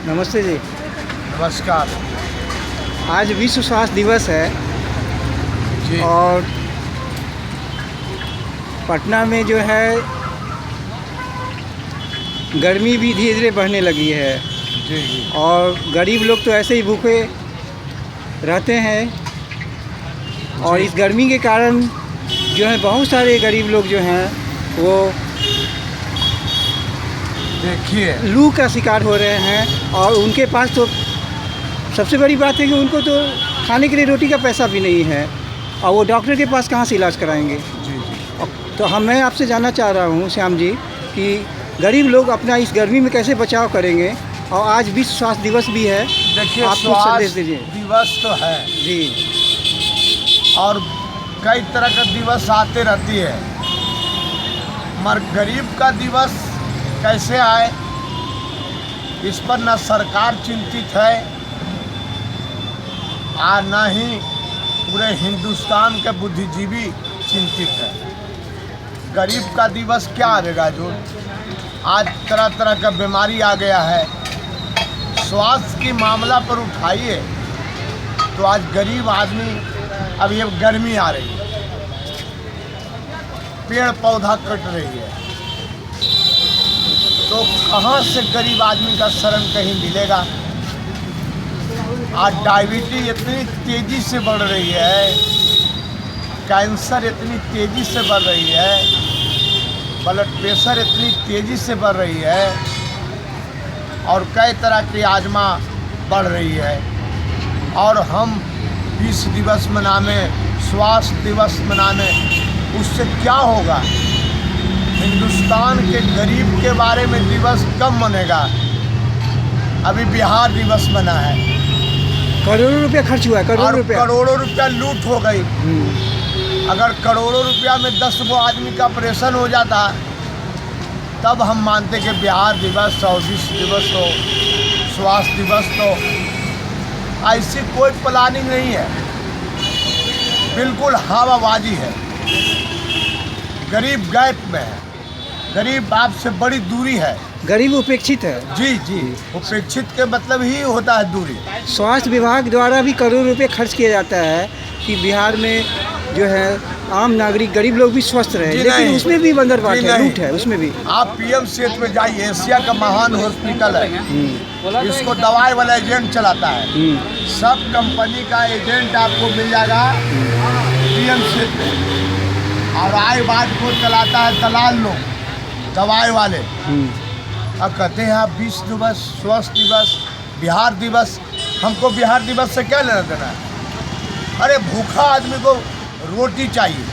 नमस्ते जी। नमस्कार आज विश्व स्वास्थ्य दिवस है जी। और पटना में जो है गर्मी भी धीरे धीरे बढ़ने लगी है जी जी और गरीब लोग तो ऐसे ही भूखे रहते हैं और जी। इस गर्मी के कारण जो है बहुत सारे गरीब लोग जो हैं वो देखिए, लू का शिकार हो रहे हैं और उनके पास तो सबसे बड़ी बात है कि उनको तो खाने के लिए रोटी का पैसा भी नहीं है और वो डॉक्टर के पास कहाँ से इलाज कराएंगे। जी जी तो मैं आपसे जानना चाह रहा हूँ श्याम जी कि गरीब लोग अपना इस गर्मी में कैसे बचाव करेंगे और आज विश्व स्वास्थ्य दिवस भी है। देखिए, आप कुछ संदेश स्वास्थ्य दीजिए। दिवस तो है जी और कई तरह का दिवस आते रहती है, मगर गरीब का दिवस कैसे आए इस पर न सरकार चिंतित है और न ही पूरे हिंदुस्तान के बुद्धिजीवी चिंतित है। गरीब का दिवस क्या आएगा? जो आज तरह तरह का बीमारी आ गया है, स्वास्थ्य की मामला पर उठाइए तो आज गरीब आदमी, अब ये गर्मी आ रही है, पेड़ पौधा कट रही है, तो कहाँ से गरीब आदमी का शरण कहीं मिलेगा। आज डायबिटीज इतनी तेजी से बढ़ रही है, कैंसर इतनी तेजी से बढ़ रही है, ब्लड प्रेशर इतनी तेजी से बढ़ रही है और कई तरह की आजमा बढ़ रही है। और हम विश्व दिवस मनाने, स्वास्थ्य दिवस मनाने, उससे क्या होगा? हिंदुस्तान के गरीब के बारे में दिवस कब मनेगा? अभी बिहार दिवस मना है, करोड़ों रुपया खर्च हुआ है, और रुपया। करोड़ों रुपया लूट हो गई। अगर करोड़ों रुपया में 10 गो आदमी का ऑपरेशन हो जाता तब हम मानते कि बिहार दिवस और विश्व दिवस हो, स्वास्थ्य दिवस। तो ऐसी कोई प्लानिंग नहीं है, बिल्कुल हवाबाजी है। गरीब गैप में है, गरीब आपसे बड़ी दूरी है। गरीब उपेक्षित है। जी जी, उपेक्षित के मतलब ही होता है दूरी। स्वास्थ्य विभाग द्वारा भी करोड़ों रुपये खर्च किया जाता है कि बिहार में जो है आम नागरिक गरीब लोग भी स्वस्थ रहे, लेकिन उसमें भी बंदरबाट है, लूट है उसमें भी। आप पीएम सेहत में जाइए, एशिया का महान हॉस्पिटल है, इसको दवाई वाला एजेंट चलाता है। सब कंपनी का एजेंट आपको मिल जाएगा पीएम सेहत में, और आय बात को चलाता है दलाल लोग, दवाई वाले। अब कहते हैं आप विश्व दिवस, स्वास्थ्य दिवस, बिहार दिवस, हमको बिहार दिवस से क्या लेना देना है? अरे भूखा आदमी को रोटी चाहिए,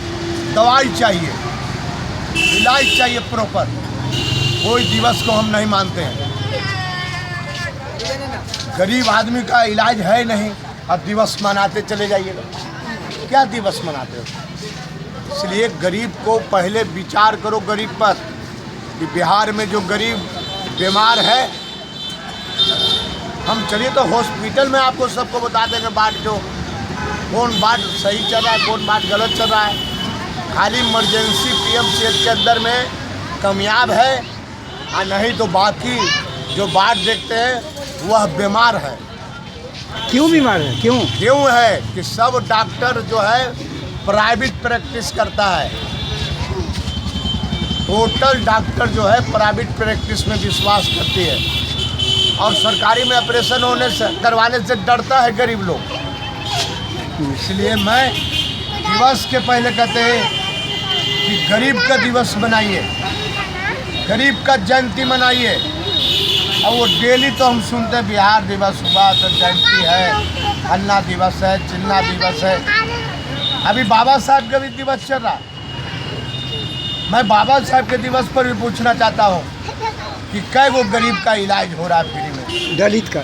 दवाई चाहिए, इलाज चाहिए प्रॉपर। कोई दिवस को हम नहीं मानते हैं। गरीब आदमी का इलाज है नहीं और दिवस मनाते चले जाइएगा, क्या दिवस मनाते हो? इसलिए गरीब को पहले विचार करो गरीब पर कि बिहार में जो गरीब बीमार है, हम चलिए तो हॉस्पिटल में आपको सबको बता देंगे बाट, जो कौन बाट सही चल रहा है, कौन बाट गलत चल रहा है। खाली इमरजेंसी पीएम सेहत के अंदर में कामयाब है और नहीं तो बाकी जो बाट देखते हैं वह बीमार है। क्यों बीमार है? क्यों है कि सब डॉक्टर जो है प्राइवेट प्रैक्टिस करता है। टोटल डॉक्टर जो है प्राइवेट प्रैक्टिस में विश्वास करती है और सरकारी में ऑपरेशन होने से, करवाने से डरता है गरीब लोग। इसलिए मैं दिवस के पहले कहते हैं कि गरीब का दिवस मनाइए, गरीब का जयंती मनाइए। और वो डेली तो हम सुनते हैं बिहार दिवस हुआ तो जयंती है, अन्ना दिवस है, चिन्ना दिवस है। अभी बाबा साहब का भी दिवस चल रहा है। मैं बाबा साहब के दिवस पर भी पूछना चाहता हूँ कि कै वो गरीब का इलाज हो रहा है फ्री में? दलित का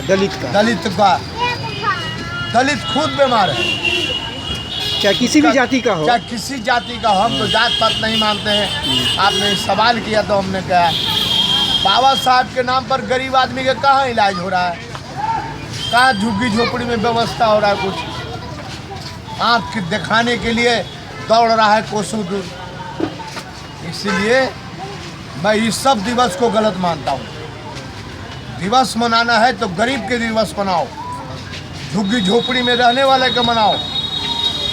दलित खुद बीमार है, चाहे किसी भी जाति का हो। चाहे किसी जाति का। हम तो जात पात नहीं मानते हैं। आपने सवाल किया तो हमने कहा बाबा साहब के नाम पर गरीब आदमी का कहाँ इलाज हो रहा है? कहाँ झुग्गी झोपड़ी में व्यवस्था हो रहा है? कुछ आँख दिखाने के लिए दौड़ रहा है कोसों दूर। इसलिए मैं इस सब दिवस को गलत मानता हूँ। दिवस मनाना है तो गरीब के दिवस मनाओ, झुग्गी झोपड़ी में रहने वाले का मनाओ,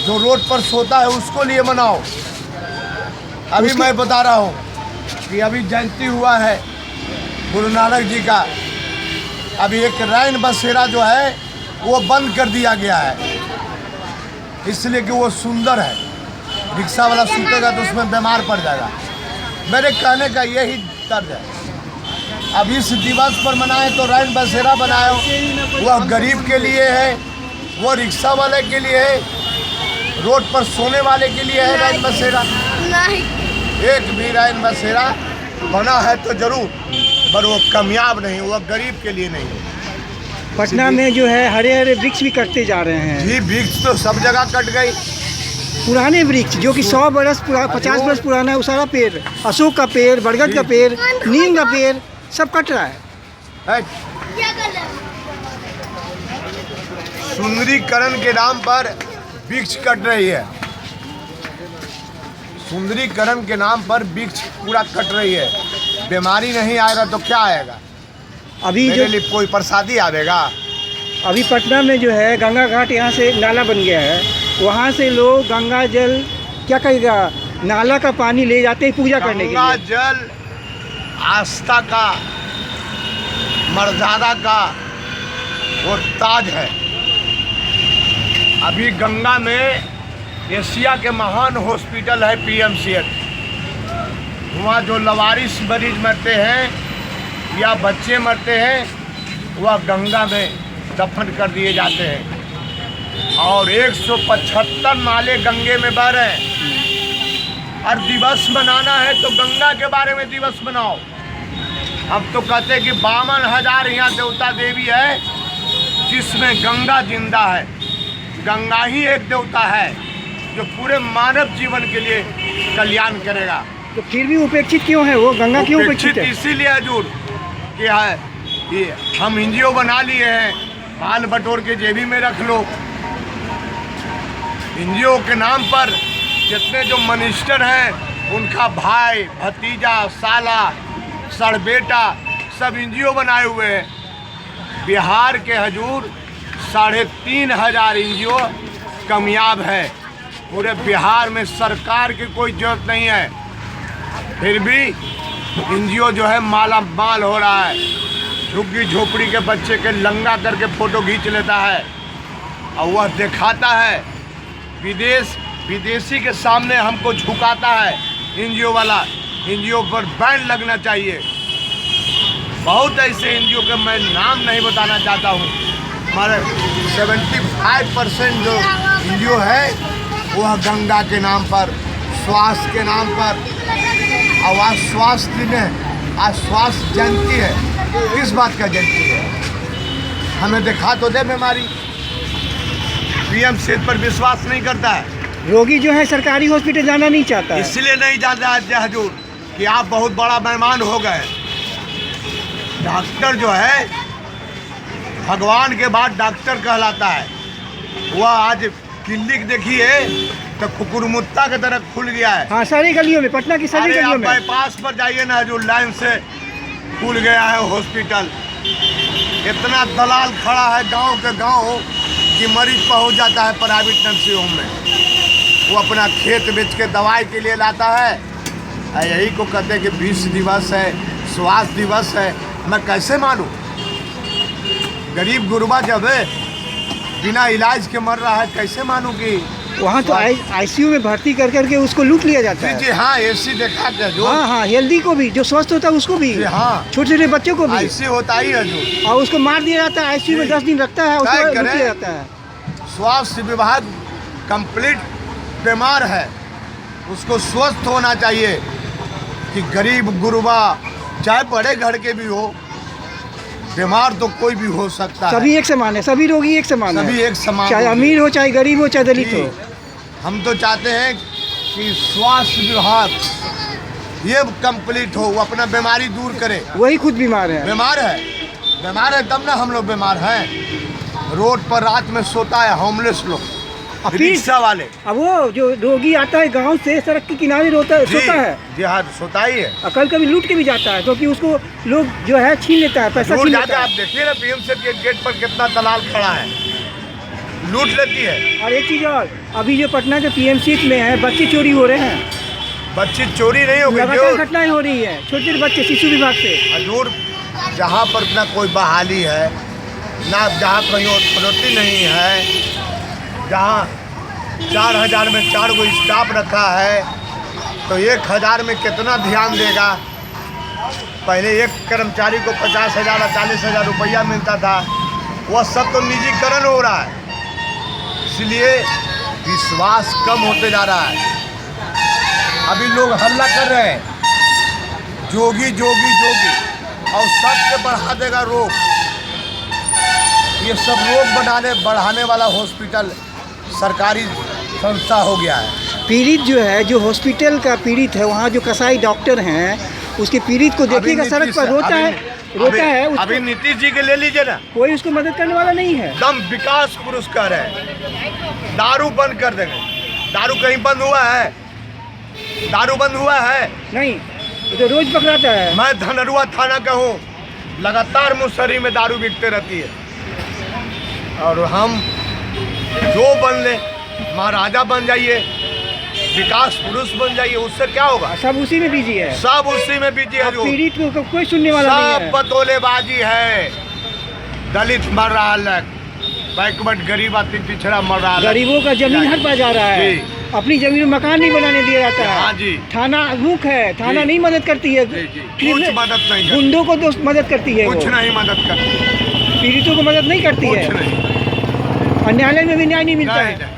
जो रोड पर सोता है उसको लिए मनाओ। अभी मैं बता रहा हूँ कि अभी जयंती हुआ है गुरु नानक जी का, अभी एक रैन बसेरा जो है वो बंद कर दिया गया है, इसलिए कि वो सुंदर है। रिक्शा वाला सूतेगा तो उसमें बीमार पड़ जाएगा। मेरे कहने का यही तर्ज है। अब इस दिवस पर मनाए तो रैन बसेरा बनाओ, वह गरीब के लिए है, वो रिक्शा वाले के लिए है, रोड पर सोने वाले के लिए है रैन बसेरा। एक भी रैन बसेरा बना है तो जरूर, पर वो कामयाब नहीं, वो गरीब के लिए नहीं है। पटना में जो है हरे हरे वृक्ष भी कटते जा रहे हैं। जी, वृक्ष तो सब जगह कट गई। पुराने वृक्ष जो कि 100 बरस 50 बरस पुराना है, वो सारा पेड़, अशोक का पेड़, बरगद का पेड़, नीम का पेड़ सब कट रहा है। सुंदरीकरण के नाम पर वृक्ष कट रही है, सुंदरीकरण के नाम पर वृक्ष पूरा कट रही है। बीमारी नहीं आएगा तो क्या आएगा? अभी मेरे लिए कोई प्रसादी आवेगा? अभी पटना में जो है गंगा घाट, यहाँ से नाला बन गया है, वहाँ से लोग गंगा जल क्या कहेगा, नाला का पानी ले जाते हैं पूजा करने के लिए। गंगा जल आस्था का, मर्यादा का वो ताज है। अभी गंगा में एशिया के महान हॉस्पिटल है पीएमसीएच, वहाँ जो लवारिस मरीज मरते हैं या बच्चे मरते हैं वह गंगा में दफन कर दिए जाते हैं, और 175 नाले गंगे में बह रहे हैं। और दिवस मनाना है तो गंगा के बारे में दिवस मनाओ। अब तो कहते हैं कि 52,000 यहाँ देवता देवी है, जिसमें गंगा जिंदा है। गंगा ही एक देवता है जो पूरे मानव जीवन के लिए कल्याण करेगा। तो फिर भी उपेक्षित क्यों है वो? गंगा क्यों उपेक्षित है? इसीलिए हजूर कि है कि हम एनजीओ बना लिए हैं, माल बटोर के जेबी में रख लो। एनजीओ के नाम पर जितने जो मिनिस्टर हैं उनका भाई, भतीजा, साला, सड़बेटा सब एनजीओ बनाए हुए हैं। बिहार के हजूर 3,500 एनजीओ कामयाब है। पूरे बिहार में सरकार की कोई जरूरत नहीं है, फिर भी एनजीओ जो है माला माल हो रहा है। झुग्गी झोपड़ी के बच्चे के लंगा करके फ़ोटो खींच लेता है और वह दिखाता है विदेशी के सामने हमको झुकाता है एनजीओ वाला। एनजीओ पर बैन लगना चाहिए। बहुत ऐसे एनजीओ के मैं नाम नहीं बताना चाहता हूँ। हमारे 75% जो एनजीओ है वह गंगा के नाम पर, स्वास्थ्य के नाम पर, और आज स्वास्थ्य में आज स्वास्थ्य जयंती है। किस बात का जयंती है? हमें दिखा तो दे बीमारी। पीएमसीएच पर विश्वास नहीं करता है। रोगी जो है सरकारी हॉस्पिटल जाना नहीं चाहता है। इसलिए नहीं जाता है हजूर कि आप बहुत बड़ा मेहमान हो गए। डॉक्टर जो है भगवान के बाद डॉक्टर कहलाता है। वह आज क्लिनिक देखिए तो कुकुरमुत्ता की तरह खुल गया है। हाँ, सारी गलियों में, पटना की सभी गलियों में। बाईपास पर जाइए ना हजूर, लाइन से खुल गया है हॉस्पिटल। इतना दलाल खड़ा है गांव के गांव कि मरीज पहुंच जाता है प्राइवेट नर्सिंग होम में। वो अपना खेत बेच के दवाई के लिए लाता है। यही को कहते हैं कि 20 दिवस है, स्वास्थ्य दिवस है। मैं कैसे मानूं? गरीब गुरबा जब है बिना इलाज के मर रहा है, कैसे मानूं कि वहाँ तो आईसीयू में भर्ती कर करके उसको लूट लिया जाता है। जी हाँ, एसी देखा के जो हाँ, हेल्दी को भी, जो स्वस्थ होता है उसको भी, हाँ, छोटे छोटे बच्चों को भी ऐसे होता ही है जो, और उसको मार दिया जाता है। आईसीयू में 10 दिन रखता है, उसको लूट लिया जाता है। स्वास्थ्य विभाग कंप्लीट बीमार है, उसको स्वस्थ होना चाहिए। कि गरीब गुरबा चाहे बड़े घर के भी हो, बीमार तो कोई भी हो सकता है। सभी एक समान है, सभी रोगी एक समान है, सभी एक समान, चाहे अमीर हो, चाहे गरीब हो, चाहे दलित हो। हम तो चाहते हैं कि स्वास्थ्य विभाग ये कंप्लीट हो, वो अपना बीमारी दूर करे। वही खुद बीमार है। बीमार है तब ना हम लोग बीमार हैं। रोड पर रात में सोता है होमलेस लोग, अब रिक्शा वाले। अब वो जो रोगी आता है गांव से सड़क के किनारे सोता है। जी हाँ, सोता ही है। और कभी कभी लूट के भी जाता है, क्योंकि उसको लोग जो है छीन लेता है, पैसा छीन लेता है। आप देखिए ना पीएमसी के गेट पर कितना दलाल खड़ा है, लूट लेती है। और एक चीज़ और, अभी जो पटना के पीएमसी में है, बच्चे चोरी हो रहे हैं। बच्चे चोरी नहीं हो गई, लगातार घटनाएं हो रही है, छोटे छोटे बच्चे शिशु विभाग से। हजूर, जहाँ पर ना कोई बहाली है, ना जहाँ कहीं अथॉरिटी नहीं है, जहाँ 4000 में 4 गो स्टाफ रखा है, तो 1000 में कितना ध्यान देगा। पहले एक कर्मचारी को 50,000 या 40,000 रुपया मिलता था, वह सब तो निजीकरण हो रहा है, इसलिए विश्वास कम होते जा रहा है। अभी लोग हल्ला कर रहे हैं, जोगी जोगी जोगी, और सबसे बढ़ा देगा रोग। ये सब रोग बढ़ाने वाला हॉस्पिटल सरकारी संस्था हो गया है। पीड़ित जो है, जो हॉस्पिटल का पीड़ित है, वहाँ जो कसाई डॉक्टर हैं, उसके पीड़ित को देखिएगा सड़क पर रोता है। अभी नीतीश जी के ले लीजिए ना, कोई उसको मदद करने वाला नहीं है। दम विकास पुरस्कार है, दारू बंद कर देंगे। दारू कहीं बंद हुआ है? दारू बंद हुआ है? नहीं, ये तो रोज पकड़ाता है। मैं धनरुआ थाना का हूँ, लगातार मुसहरी में दारू बिकते रहती है, और हम जो बन ले, महाराजा बन जाइए, विकास पुरुष बन जाइए, उससे क्या होगा? सब उसी में बिजी है, सब उसी में बिजी है। जो पीड़ित को कोई सुनने वाला नहीं है। सब बतौलेबाजी है। दलित मर रहा है, बैकवर्ड गरीब आदमी पिछड़ा मर रहा है, गरीबों का जमीन हड़पा जा रहा है, अपनी जमीन में मकान नहीं बनाने दिया जाता है। हाँ जी। थाना रूख है, थाना नहीं मदद करती है, कुछ मदद नहीं, गुंडों को तो मदद करती है, कुछ नहीं मदद करती, पीड़ितों को मदद नहीं करती है, और न्यायालय में भी न्याय नहीं मिलता है,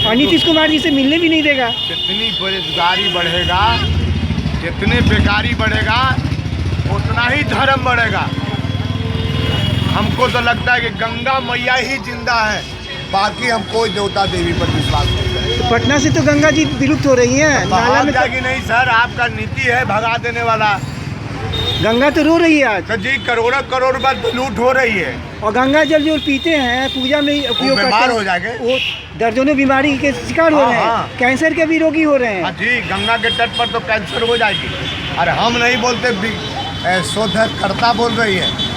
और नीतीश कुमार जी से मिलने भी नहीं देगा। जितनी बेरोजगारी बढ़ेगा, जितने बेकारी बढ़ेगा, उतना ही धर्म बढ़ेगा। हमको तो लगता है कि गंगा मैया ही जिंदा है, बाकी हम कोई देवता देवी पर विश्वास नहीं करते। तो पटना से तो गंगा जी विलुप्त हो रही हैं, नाला में जाएगी नहीं सर, आपका नीति है भगा देने वाला। गंगा तो रो रही है आज। तो जी करोड़ों करोड़ रुपए तो लूट हो रही है, और गंगा जल जो पीते हैं, पूजा में उपयोग करते बीमार हैं, हो जाएंगे, वो दर्जनों बीमारी के शिकार हो रहे हैं, कैंसर के भी रोगी हो रहे हैं। जी, गंगा के तट पर तो कैंसर हो जाएगी। अरे हम नहीं बोलते, शोधकर्ता बोल रही है।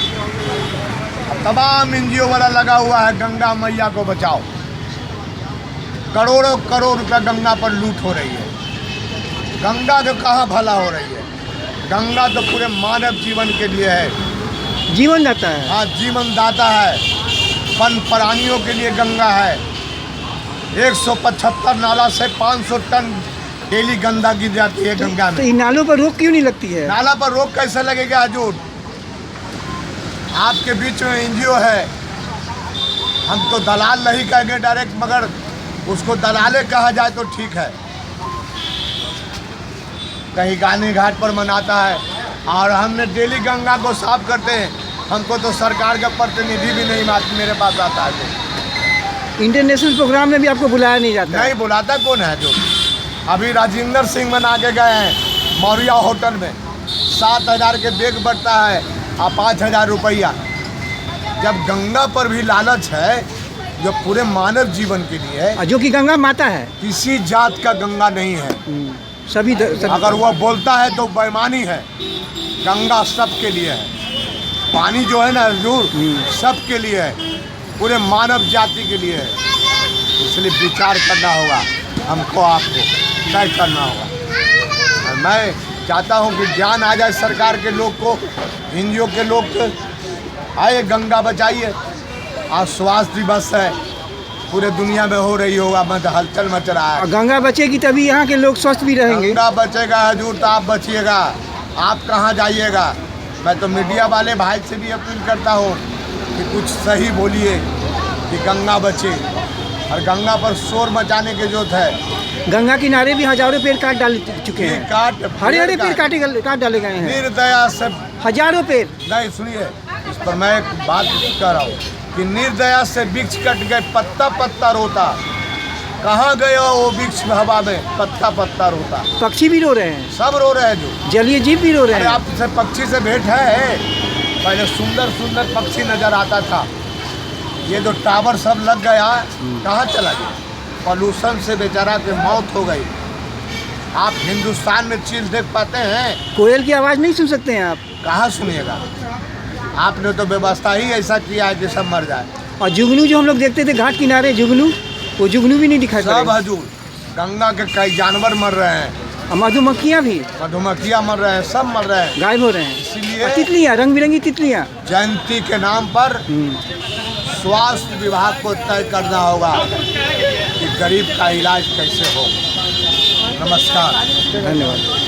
तमाम एनजीओ वाला लगा हुआ है, गंगा मैया को बचाओ। करोड़ों करोड़ रुपया गंगा पर लूट हो रही है। गंगा तो कहाँ भला हो रही है? गंगा तो पूरे मानव जीवन के लिए है, जीवन दाता है। हाँ, जीवन दाता है। वन प्राणियों के लिए गंगा है। 175 नाला से 500 टन डेली गंदा गिर जाती है गंगा में। तो इन नालों पर रोक क्यों नहीं लगती है? नाला पर रोक कैसे लगेगा हजूर? आपके बीच में एनजीओ है, हम तो दलाल नहीं कहेंगे डायरेक्ट, मगर उसको दलाले कहा जाए तो ठीक है। कहीं गाने घाट पर मनाता है, और हमने डेली गंगा को साफ करते हैं। हमको तो सरकार का प्रतिनिधि भी नहीं मेरे पास आता है। इंटरनेशनल प्रोग्राम में भी आपको बुलाया नहीं जाता? नहीं बुलाता, कौन है जो? अभी राजेंद्र सिंह बना के गए हैं मौर्या होटल में, 7,000 के बैग बढ़ता है और 5,000 रुपया। जब गंगा पर भी लालच है, जो पूरे मानव जीवन के लिए है, जो कि गंगा माता है, किसी जात का गंगा नहीं है। सभी अगर वह बोलता है तो बेईमानी है। गंगा सबके लिए है, पानी जो है ना हजूर, सबके लिए है, पूरे मानव जाति के लिए है। इसलिए विचार करना होगा हमको, आपको तय करना होगा। मैं चाहता हूँ कि ज्ञान आ जाए सरकार के लोग को, एनजीओ के लोग को। आए गंगा बचाइए। आज स्वास्थ्य दिवस है, पूरे दुनिया में हो रही होगा, हलचल मच रहा है। गंगा बचेगी तभी यहाँ के लोग स्वस्थ भी रहेंगे। गंगा बचेगा हजूर तो आप बचिएगा। आप कहाँ जाइएगा? मैं तो मीडिया वाले भाई से भी अपील करता हूँ कि कुछ सही बोलिए कि गंगा बचे, और गंगा पर शोर मचाने की जरूरत है। गंगा किनारे भी हजारों पेड़ काट डाल चुके हैं, हरे हरे पेड़ काट डाले गए हैं, निर्दया से हजारों पेड़। नहीं सुनिए, इस पर मैं एक बात कह रहा हूँ कि निर्दया से वृक्ष कट गए, पत्ता पत्ता रोता। कहाँ गया वो वृक्ष? हवा में पत्ता पत्ता रोता। पक्षी भी रो रहे हैं, सब रो रहे हैं, जो जलीय जीव भी रो रहे हैं। आपसे पक्षी से भेंट है? पहले सुंदर सुंदर पक्षी नजर आता था, ये जो टावर सब लग गया कहाँ चला गया? पॉल्यूशन से बेचारा की मौत हो गई। आप हिंदुस्तान में चीज देख पाते हैं? कोयल की आवाज़ नहीं सुन सकते हैं आप? कहाँ सुनिएगा? आपने तो व्यवस्था ही ऐसा किया है कि सब मर जाए। और जुगनू जो हम लोग देखते थे घाट किनारे, जुगनू, वो जुगनू भी नहीं दिखाई पड़ सब रहे। हजूर, गंगा के कई जानवर मर रहे हैं, और मधुमक्खियाँ भी मधुमक्खियाँ मर रहे हैं, सब मर रहे हैं। गायब हो रहे हैं। इसलिए और तितलियाँ, रंग बिरंगी तितलियाँ। जयंती के नाम पर स्वास्थ्य विभाग को तय करना होगा कि गरीब का इलाज कैसे हो। नमस्कार। धन्यवाद।